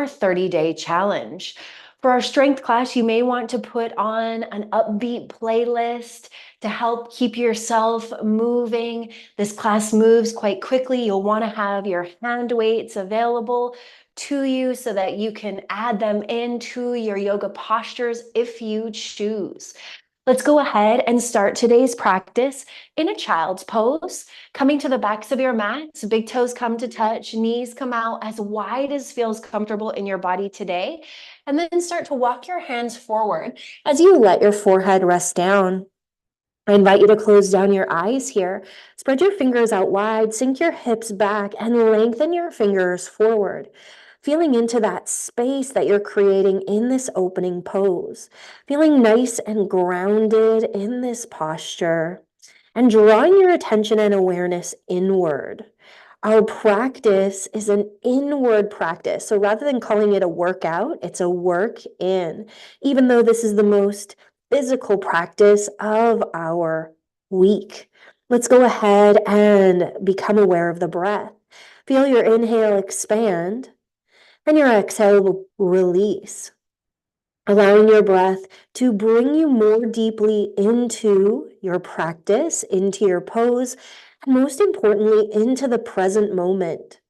30-day challenge. For our strength class, you may want to put on an upbeat playlist to help keep yourself moving. This class moves quite quickly. You'll want to have your hand weights available to you so that you can add them into your yoga postures if you choose. Let's go ahead and start today's practice in a child's pose, coming to the backs of your mats. Big toes come to touch, knees come out as wide as feels comfortable in your body today. And then start to walk your hands forward as you let your forehead rest down. I invite you to close down your eyes here. Spread your fingers out wide, sink your hips back, and lengthen your fingers forward. Feeling into that space that you're creating in this opening pose. Feeling nice and grounded in this posture. And drawing your attention and awareness inward. Our practice is an inward practice. So rather than calling it a workout, it's a work in. Even though this is the most physical practice of our week. Let's go ahead and become aware of the breath. Feel your inhale expand and your exhale release. Allowing your breath to bring you more deeply into your practice, into your pose, and most importantly, into the present moment.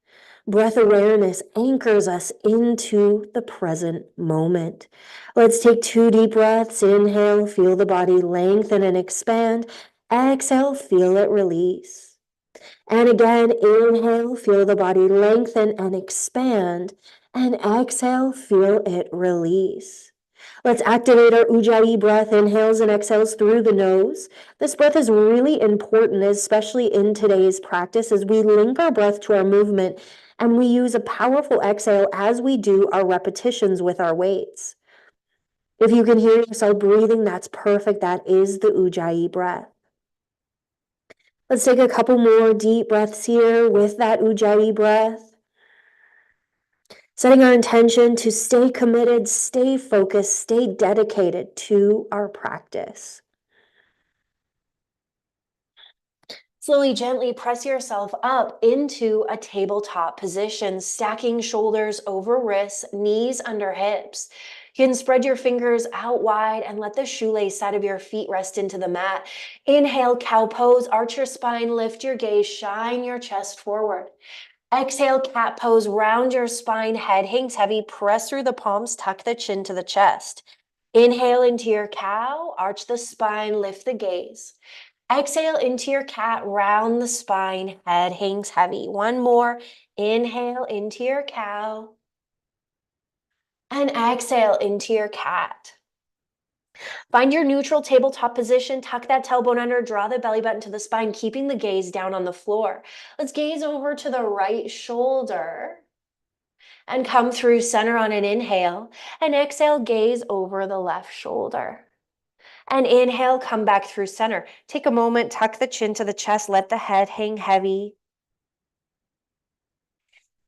Breath awareness anchors us into the present moment. Let's take 2 deep breaths. Inhale, feel the body lengthen and expand. Exhale, feel it release. And again, inhale, feel the body lengthen and expand. And exhale, feel it release. Let's activate our Ujjayi breath, inhales and exhales through the nose. This breath is really important, especially in today's practice, as we link our breath to our movement and we use a powerful exhale as we do our repetitions with our weights. If you can hear yourself breathing, that's perfect. That is the Ujjayi breath. Let's take a couple more deep breaths here with that Ujjayi breath. Setting our intention to stay committed, stay focused, stay dedicated to our practice. Slowly, gently press yourself up into a tabletop position, stacking shoulders over wrists, knees under hips. You can spread your fingers out wide and let the shoelace side of your feet rest into the mat. Inhale, cow pose, arch your spine, lift your gaze, shine your chest forward. Exhale, cat pose, round your spine, head hangs heavy, press through the palms, tuck the chin to the chest. Inhale into your cow, arch the spine, lift the gaze. Exhale into your cat, round the spine, head hangs heavy. One more, inhale into your cow. And exhale into your cat. Find your neutral tabletop position, tuck that tailbone under, draw the belly button to the spine, keeping the gaze down on the floor. Let's gaze over to the right shoulder and come through center on an inhale, and exhale, gaze over the left shoulder. And inhale, come back through center. Take a moment, tuck the chin to the chest, let the head hang heavy.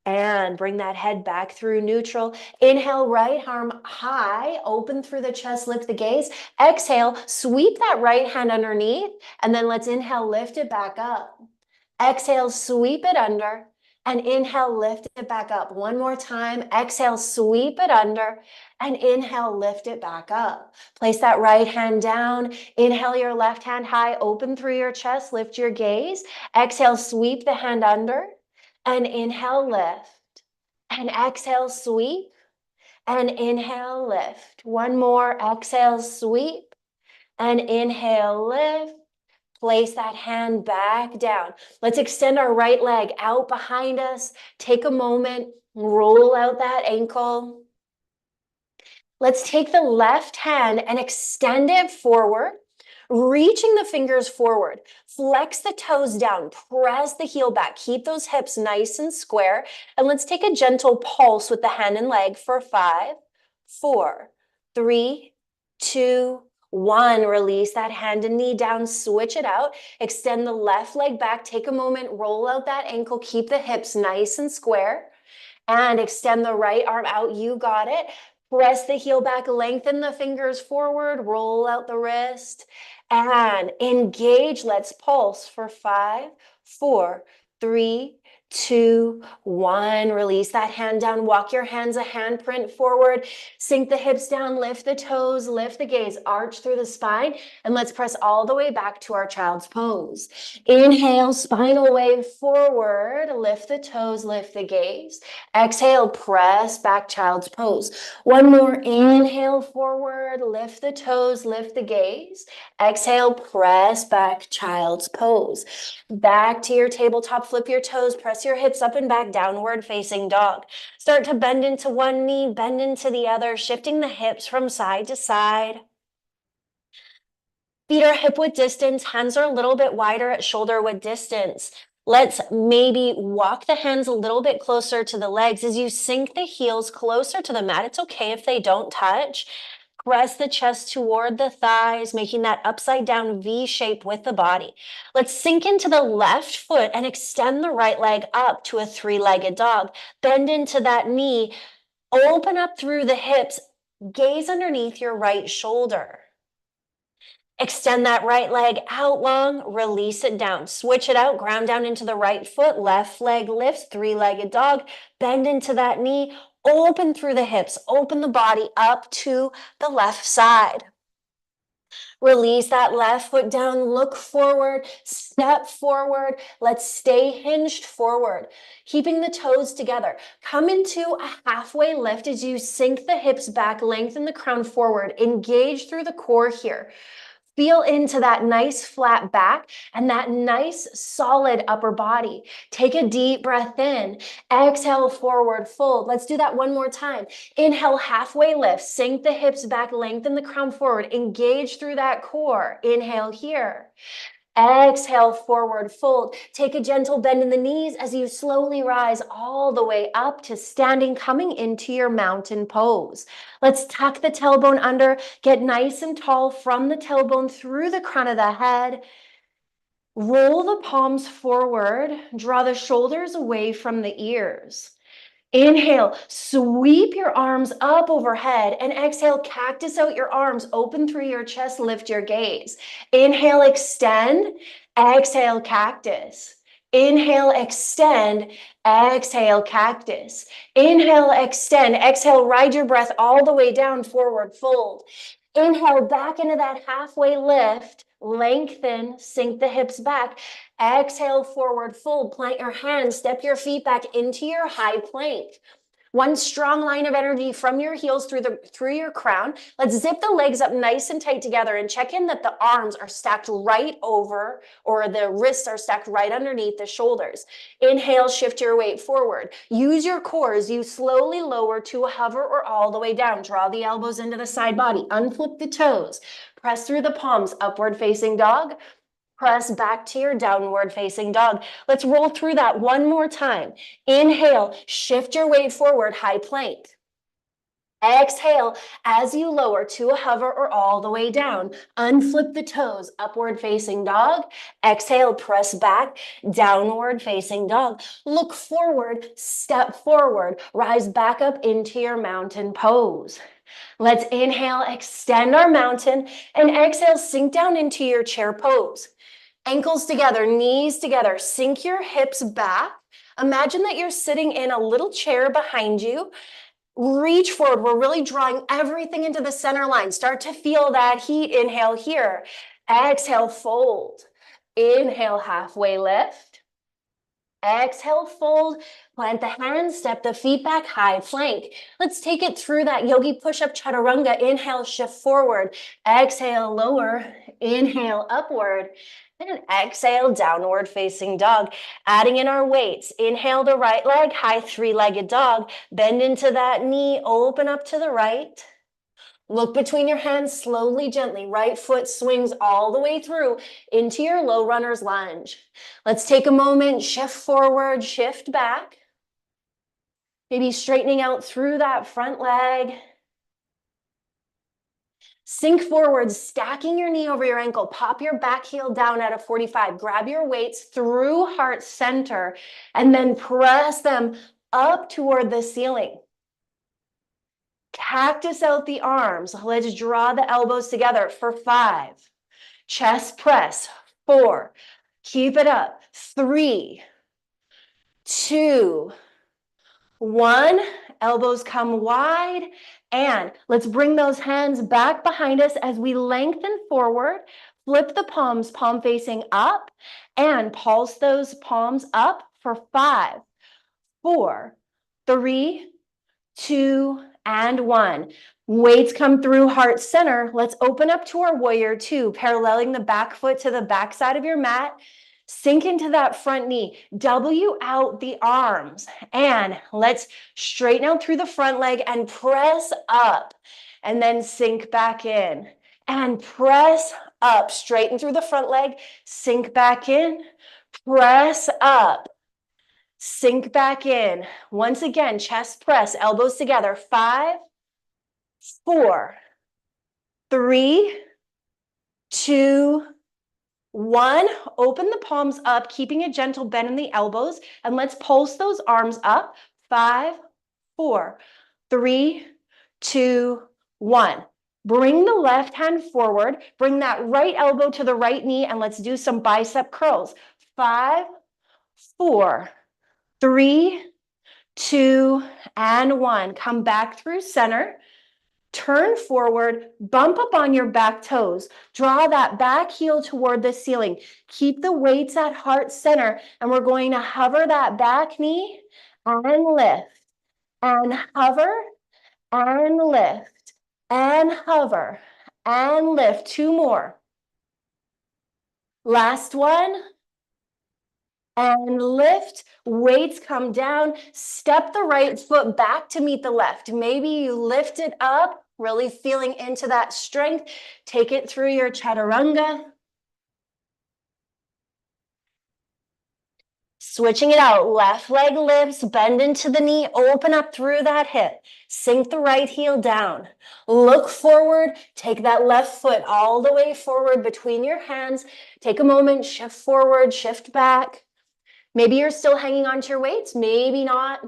And bring that head back through neutral. Inhale, right arm high, open through the chest, lift the gaze. Exhale, sweep that right hand underneath, and then let's inhale, lift it back up. Exhale, sweep it under, and inhale, lift it back up. One more time. Exhale, sweep it under, and inhale, lift it back up. Place that right hand down. Inhale your left hand high, open through your chest, lift your gaze. Exhale, sweep the hand under, and inhale, lift. And exhale, sweep, and inhale, lift. One more. Exhale, sweep, and inhale, lift. Place that hand back down. Let's extend our right leg out behind us. Take a moment, roll out that ankle. Let's take the left hand and extend it forward, reaching the fingers forward. Flex the toes down, press the heel back. Keep those hips nice and square. And let's take a gentle pulse with the hand and leg for 5, 4, 3, 2, 1. Release that hand and knee down, switch it out. Extend the left leg back. Take a moment, roll out that ankle. Keep the hips nice and square. And extend the right arm out. You got it. Press the heel back, lengthen the fingers forward, roll out the wrist, and engage. Let's pulse for 5, 4, 3, 2, 1. Release that hand down. Walk your hands a handprint forward. Sink the hips down. Lift the toes. Lift the gaze. Arch through the spine. And let's press all the way back to our child's pose. Inhale, spinal wave forward. Lift the toes. Lift the gaze. Exhale, press back, child's pose. One more. Inhale forward. Lift the toes. Lift the gaze. Exhale, press back, child's pose. Back to your tabletop, flip your toes, press your hips up and back, downward facing dog. Start to bend into one knee, bend into the other, shifting the hips from side to side. Feet are hip width distance, hands are a little bit wider at shoulder width distance. Let's maybe walk the hands a little bit closer to the legs as you sink the heels closer to the mat. It's okay if they don't touch. Press the chest toward the thighs, making that upside down V shape with the body. Let's sink into the left foot and extend the right leg up to a 3-legged dog. Bend into that knee, open up through the hips, gaze underneath your right shoulder. Extend that right leg out long, release it down. Switch it out, ground down into the right foot, left leg lifts, 3-legged dog. Bend into that knee, open through the hips, open the body up to the left side. Release that left foot down, look forward, step forward. Let's stay hinged forward, keeping the toes together. Come into a halfway lift as you sink the hips back, lengthen the crown forward, engage through the core here. Feel into that nice flat back and that nice solid upper body. Take a deep breath in. Exhale, forward fold. Let's do that one more time. Inhale, halfway lift. Sink the hips back, lengthen the crown forward. Engage through that core. Inhale here. Exhale, forward fold. Take a gentle bend in the knees as you slowly rise all the way up to standing, coming into your mountain pose. Let's tuck the tailbone under, get nice and tall from the tailbone through the crown of the head. Roll the palms forward, draw the shoulders away from the ears. Inhale, sweep your arms up overhead, and exhale, cactus out your arms, open through your chest, lift your gaze. Inhale, extend, exhale, cactus. Inhale, extend, exhale, cactus. Inhale, extend, exhale, ride your breath all the way down, forward fold. Inhale, back into that halfway lift, lengthen, sink the hips back. Exhale, forward fold, plant your hands, step your feet back into your high plank. One strong line of energy from your heels through your crown. Let's zip the legs up nice and tight together and check in that the arms are stacked right over, or the wrists are stacked right underneath the shoulders. Inhale, shift your weight forward. Use your core as you slowly lower to a hover or all the way down. Draw the elbows into the side body. Unflip the toes. Press through the palms, upward facing dog. Press back to your downward facing dog. Let's roll through that one more time. Inhale, shift your weight forward, high plank. Exhale, as you lower to a hover or all the way down. Unflip the toes, upward facing dog. Exhale, press back, downward facing dog. Look forward, step forward, rise back up into your mountain pose. Let's inhale, extend our mountain, and exhale, sink down into your chair pose. Ankles together, knees together, sink your hips back. Imagine that you're sitting in a little chair behind you. Reach forward. We're really drawing everything into the center line. Start to feel that heat. Inhale here. Exhale, fold. Inhale, halfway lift. Exhale, fold. Plant the hands, step the feet back, high plank. Let's take it through that yogi push-up chaturanga. Inhale, shift forward. Exhale, lower. Inhale, upward. And exhale, downward facing dog. Adding in our weights. Inhale the right leg, high 3-legged dog. Bend into that knee, open up to the right. Look between your hands, slowly, gently. Right foot swings all the way through into your low runner's lunge. Let's take a moment, shift forward, shift back. Maybe straightening out through that front leg. Sink forward, stacking your knee over your ankle. Pop your back heel down at a 45. Grab your weights through heart center and then press them up toward the ceiling. Cactus out the arms. Let's draw the elbows together for 5. Chest press. 4. Keep it up. 3, 2, 1. Elbows come wide. And let's bring those hands back behind us as we lengthen forward. Flip the palms, palm facing up, and pulse those palms up for 5, 4, 3, 2, and 1. Weights come through heart center. Let's open up to our warrior 2, paralleling the back foot to the back side of your mat. Sink into that front knee. W out the arms. And let's straighten out through the front leg and press up. And then sink back in. And press up. Straighten through the front leg. Sink back in. Press up. Sink back in. Once again, chest press, elbows together. 5, 4, 3, 2, 1. Open the palms up, keeping a gentle bend in the elbows. And let's pulse those arms up. 5, 4, 3, 2, 1. Bring the left hand forward. Bring that right elbow to the right knee. And let's do some bicep curls. 5, 4, 3, 2, and 1. Come back through center. Turn forward, bump up on your back toes. Draw that back heel toward the ceiling. Keep the weights at heart center, and we're going to hover that back knee and lift, and hover, and lift, and hover, and lift. 2 more. Last one. And lift, weights come down, step the right foot back to meet the left. Maybe you lift it up, really feeling into that strength. Take it through your chaturanga. Switching it out, left leg lifts, bend into the knee, open up through that hip. Sink the right heel down. Look forward, take that left foot all the way forward between your hands. Take a moment, shift forward, shift back. Maybe you're still hanging onto your weights, maybe not.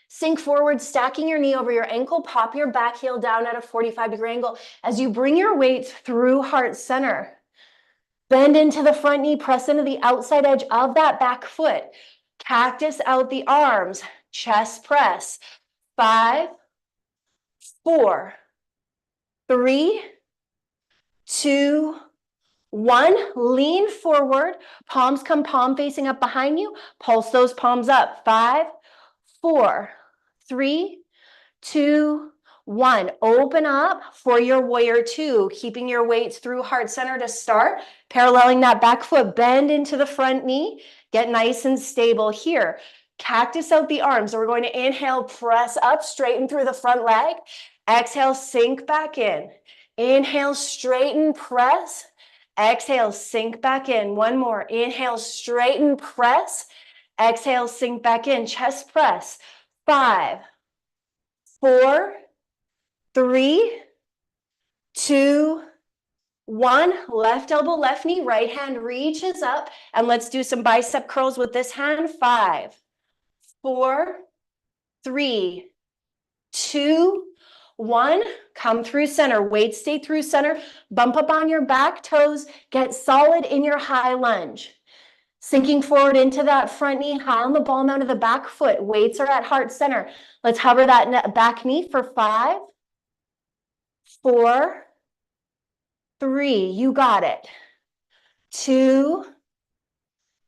Sink forward, stacking your knee over your ankle, pop your back heel down at a 45-degree angle as you bring your weights through heart center. Bend into the front knee, press into the outside edge of that back foot. Cactus out the arms, chest press. 5, 4, 3, 2, 1. Lean forward, palms come palm facing up behind you. Pulse those palms up. 5, 4, 3, 2, 1. Open up for your warrior 2, keeping your weights through heart center to start. Paralleling that back foot, bend into the front knee. Get nice and stable here. Cactus out the arms. So we're going to inhale, press up, straighten through the front leg. Exhale, sink back in. Inhale, straighten, press. Exhale, sink back in. One more. Inhale, straighten, press. Exhale, sink back in. Chest press. 5, 4, 3, 2, 1. Left elbow, left knee, right hand reaches up. And let's do some bicep curls with this hand. 5, 4, 3, 2, 1. Come through center. Weight stay through center. Bump up on your back toes. Get solid in your high lunge. Sinking forward into that front knee, high on the ball mount of the back foot. Weights are at heart center. Let's hover that back knee for 5, 4, 3. You got it. 2,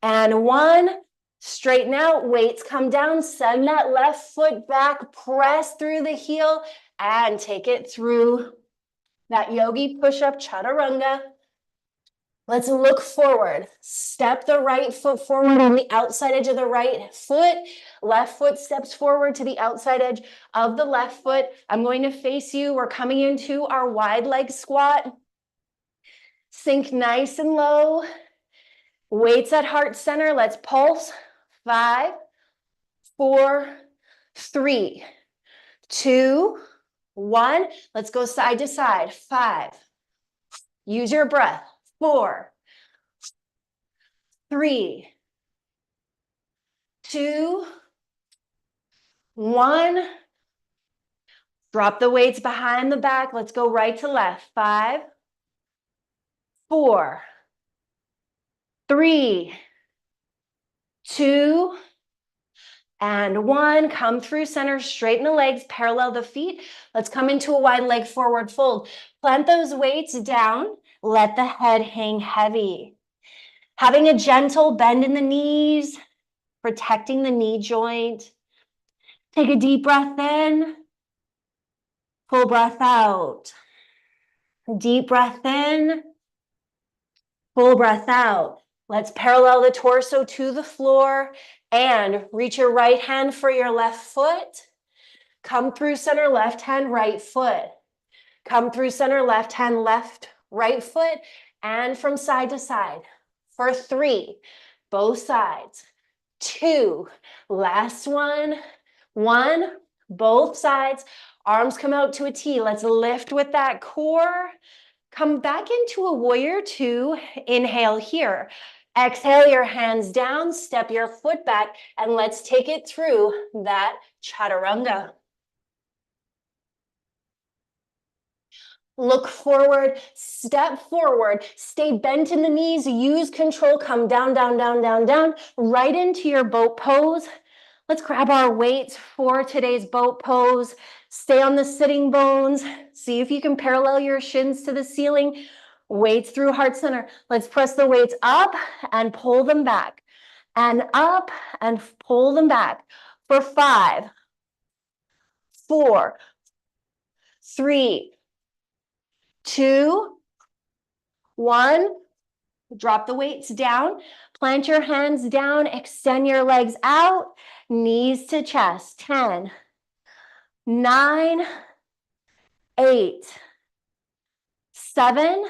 and 1. Straighten out. Weights come down. Send that left foot back. Press through the heel and take it through that yogi push-up chaturanga. Let's look forward. Step the right foot forward on the outside edge of the right foot. Left foot steps forward to the outside edge of the left foot. I'm going to face you. We're coming into our wide leg squat. Sink nice and low. Weights at heart center. Let's pulse. 5, 4, 3, 2, 1. Let's go side to side. 5. Use your breath. 4, 3, 2, 1. Drop the weights behind the back. Let's go right to left. 5, 4, 3, 2, and 1. Come through center, straighten the legs, parallel the feet. Let's come into a wide leg forward fold. Plant those weights down. Let the head hang heavy. Having a gentle bend in the knees, protecting the knee joint. Take a deep breath in. Full breath out. Deep breath in. Full breath out. Let's parallel the torso to the floor and reach your right hand for your left foot. Come through center, left hand, right foot. Come through center, left hand, left, right foot, and from side to side. For 3, both sides. 2, last one. 1, both sides. Arms come out to a T. Let's lift with that core. Come back into a warrior 2. Inhale here. Exhale your hands down, step your foot back, and let's take it through that chaturanga. Look forward, step forward, stay bent in the knees, use control, come down, down, down, down, down, right into your boat pose. Let's grab our weights for today's boat pose. Stay on the sitting bones. See if you can parallel your shins to the ceiling. Weights through heart center. Let's press the weights up and pull them back. And up and pull them back. For 5, 4, 3, 2, 1. Drop the weights down. Plant your hands down. Extend your legs out. Knees to chest. 10, 9, 8, 7,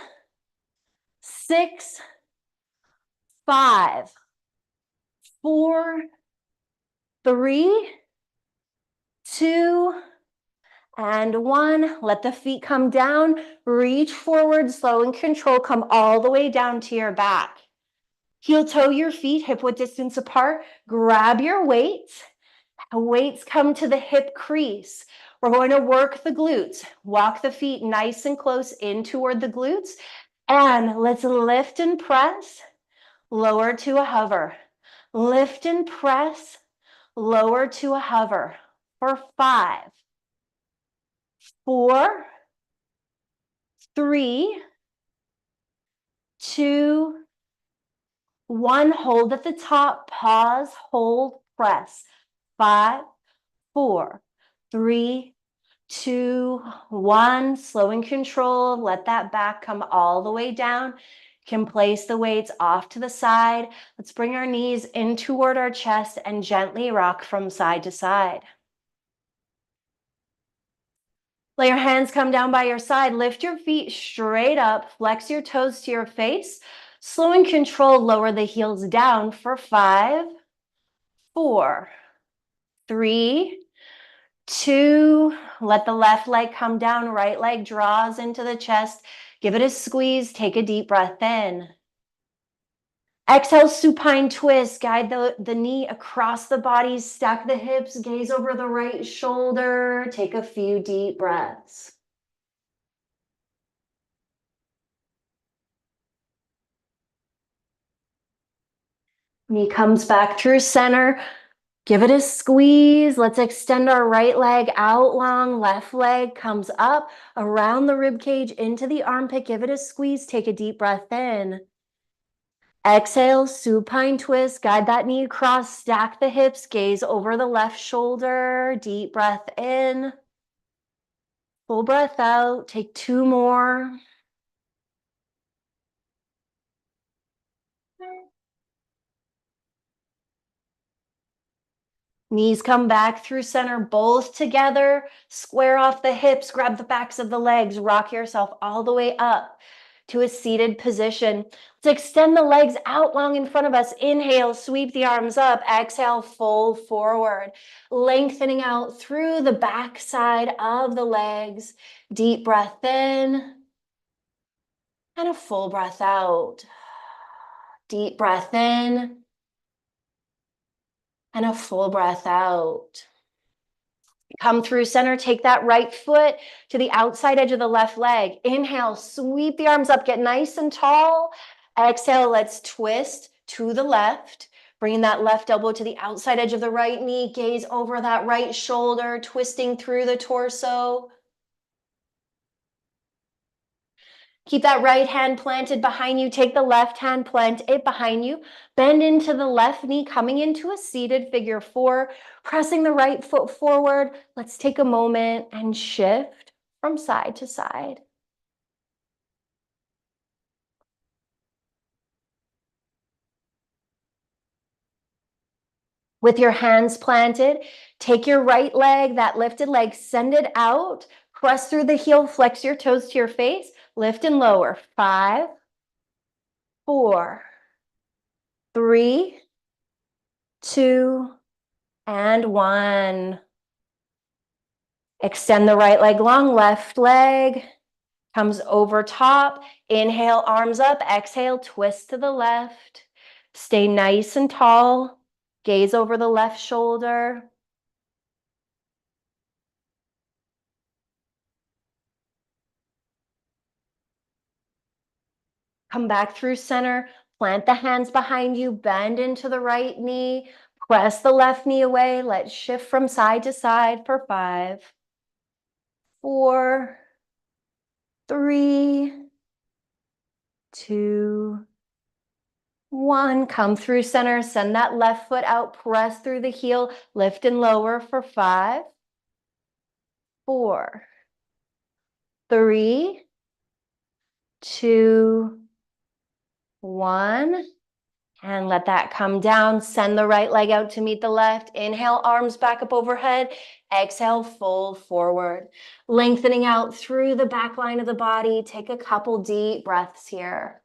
6, 5, 4, 3, 2, and 1. Let the feet come down. Reach forward, slow and control. Come all the way down to your back. Heel toe your feet, hip width distance apart. Grab your weights. Weights come to the hip crease. We're going to work the glutes. Walk the feet nice and close in toward the glutes. And let's lift and press, lower to a hover. Lift and press, lower to a hover. For 5, 4, 3, 2, 1. Hold at the top, pause, hold, press. 5, 4, 3, 2, 1. Slow and control. Let that back come all the way down. Can place the weights off to the side. Let's bring our knees in toward our chest and gently rock from side to side. Let your hands come down by your side. Lift your feet straight up. Flex your toes to your face. Slow and controlled, lower the heels down for 5, 4, 3, 2. Let the left leg come down. Right leg draws into the chest. Give it a squeeze. Take a deep breath in. Exhale, supine twist. Guide the knee across the body. Stack the hips. Gaze over the right shoulder. Take a few deep breaths. Knee comes back through center. Give it a squeeze. Let's extend our right leg out long. Left leg comes up around the rib cage into the armpit. Give it a squeeze. Take a deep breath in. Exhale, supine twist. Guide that knee across. Stack the hips. Gaze over the left shoulder. Deep breath in. Full breath out. Take 2 more. Knees come back through center, both together. Square off the hips, grab the backs of the legs, rock yourself all the way up to a seated position. Let's extend the legs out long in front of us. Inhale, sweep the arms up. Exhale, fold forward. Lengthening out through the back side of the legs. Deep breath in and a full breath out. Deep breath in and a full breath out. Come through center, take that right foot to the outside edge of the left leg. Inhale, sweep the arms up, get nice and tall. Exhale, let's twist to the left. Bringing that left elbow to the outside edge of the right knee, gaze over that right shoulder, twisting through the torso. Keep that right hand planted behind you. Take the left hand, plant it behind you. Bend into the left knee, coming into a seated figure four, pressing the right foot forward. Let's take a moment and shift from side to side. With your hands planted, take your right leg, that lifted leg, send it out. Press through the heel, flex your toes to your face. Lift and lower. 5, 4, 3, 2, and 1. Extend the right leg long, left leg comes over top. Inhale, arms up. Exhale, twist to the left. Stay nice and tall. Gaze over the left shoulder. Come back through center. Plant the hands behind you. Bend into the right knee. Press the left knee away. Let's shift from side to side for 5, 4, 3, 2, 1. Come through center. Send that left foot out. Press through the heel. Lift and lower for 5, 4, 3, 2, 1. And let that come down. Send the right leg out to meet the left. Inhale, arms back up overhead. Exhale, fold forward. Lengthening out through the back line of the body. Take a couple deep breaths here.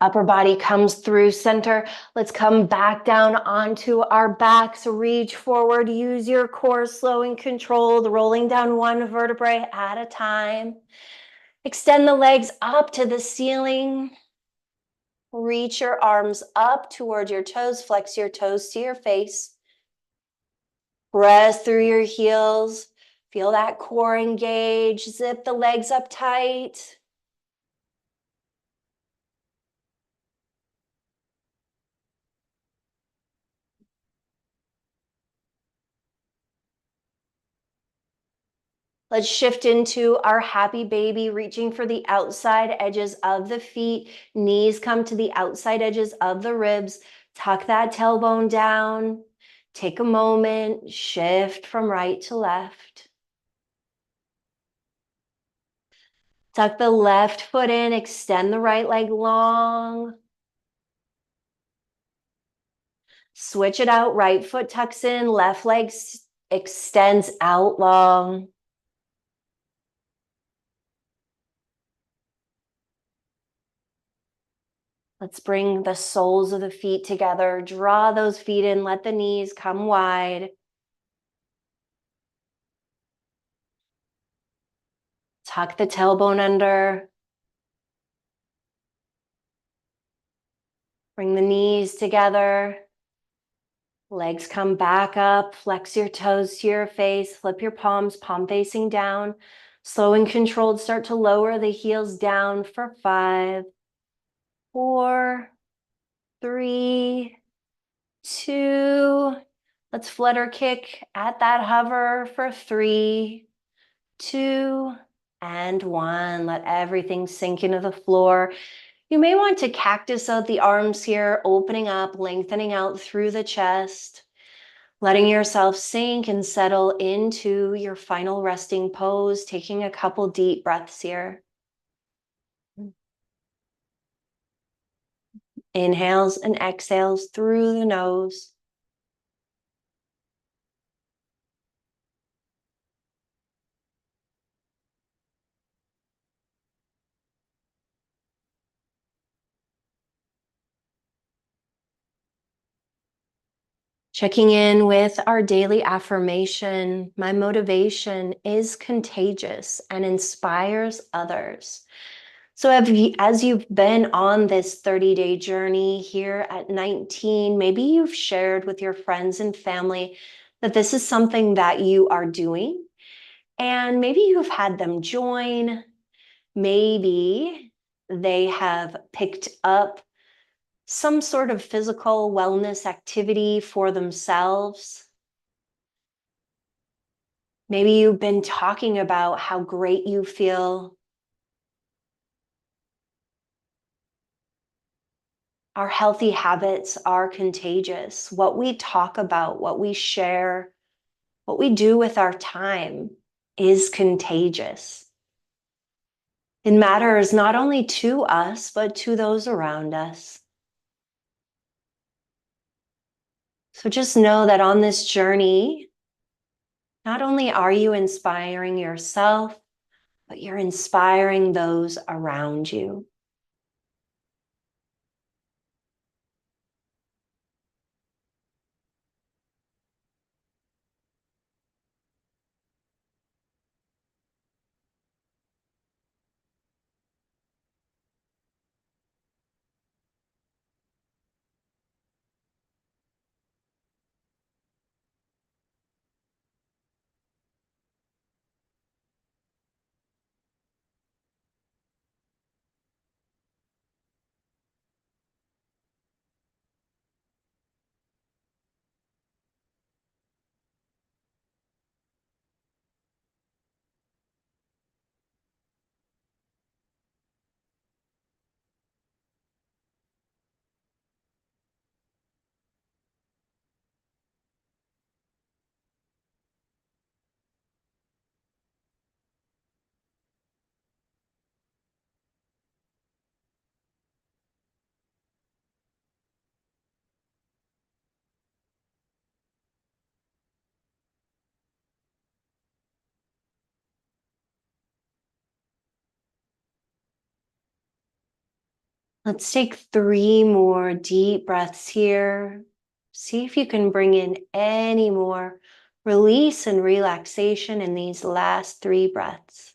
Upper body comes through center. Let's come back down onto our backs. Reach forward. Use your core, slow and controlled, rolling down one vertebrae at a time. Extend the legs up to the ceiling. Reach your arms up toward your toes. Flex your toes to your face. Press through your heels. Feel that core engage. Zip the legs up tight. Let's shift into our happy baby, reaching for the outside edges of the feet. Knees come to the outside edges of the ribs. Tuck that tailbone down. Take a moment, shift from right to left. Tuck the left foot in, extend the right leg long. Switch it out, right foot tucks in, left leg extends out long. Let's bring the soles of the feet together. Draw those feet in, let the knees come wide. Tuck the tailbone under. Bring the knees together. Legs come back up. Flex your toes to your face. Flip your palms, palm facing down. Slow and controlled, start to lower the heels down for 5, 4, 3, 2. Let's flutter kick at that hover for 3, 2, and 1. Let everything sink into the floor. You may want to cactus out the arms here, opening up, lengthening out through the chest, letting yourself sink and settle into your final resting pose, taking a couple deep breaths here. Inhales and exhales through the nose. Checking in with our daily affirmation. My motivation is contagious and inspires others. So as you've been on this 30-day journey here at 19, maybe you've shared with your friends and family that this is something that you are doing, and maybe you've had them join. Maybe they have picked up some sort of physical wellness activity for themselves. Maybe you've been talking about how great you feel. Our healthy habits are contagious. What we talk about, what we share, what we do with our time is contagious. It matters not only to us, but to those around us. So just know that on this journey, not only are you inspiring yourself, but you're inspiring those around you. Let's take 3 more deep breaths here. See if you can bring in any more release and relaxation in these last 3 breaths.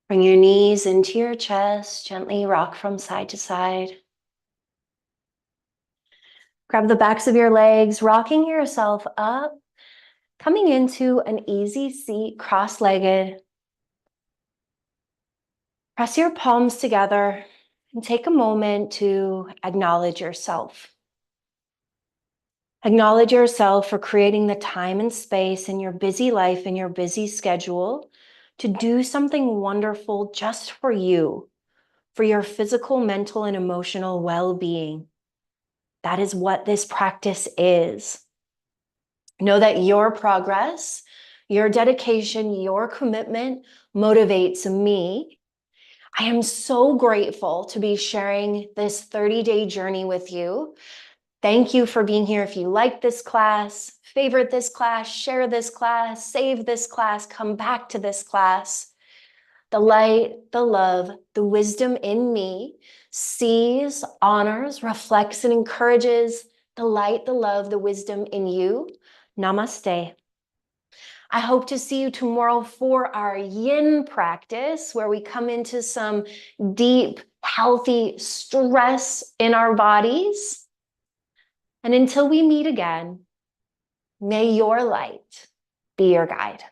Bring your knees into your chest, gently rock from side to side. Grab the backs of your legs, rocking yourself up, coming into an easy seat, cross-legged. Press your palms together and take a moment to acknowledge yourself. Acknowledge yourself for creating the time and space in your busy life, in your busy schedule, to do something wonderful just for you, for your physical, mental, and emotional well-being. That is what this practice is. Know that your progress, your dedication, your commitment motivates me. I am so grateful to be sharing this 30-day journey with you. Thank you for being here. If you like this class, favorite this class, share this class, save this class, come back to this class. The light, the love, the wisdom in me sees, honors, reflects, and encourages the light, the love, the wisdom in you. Namaste. I hope to see you tomorrow for our yin practice, where we come into some deep, healthy stress in our bodies. And until we meet again, may your light be your guide.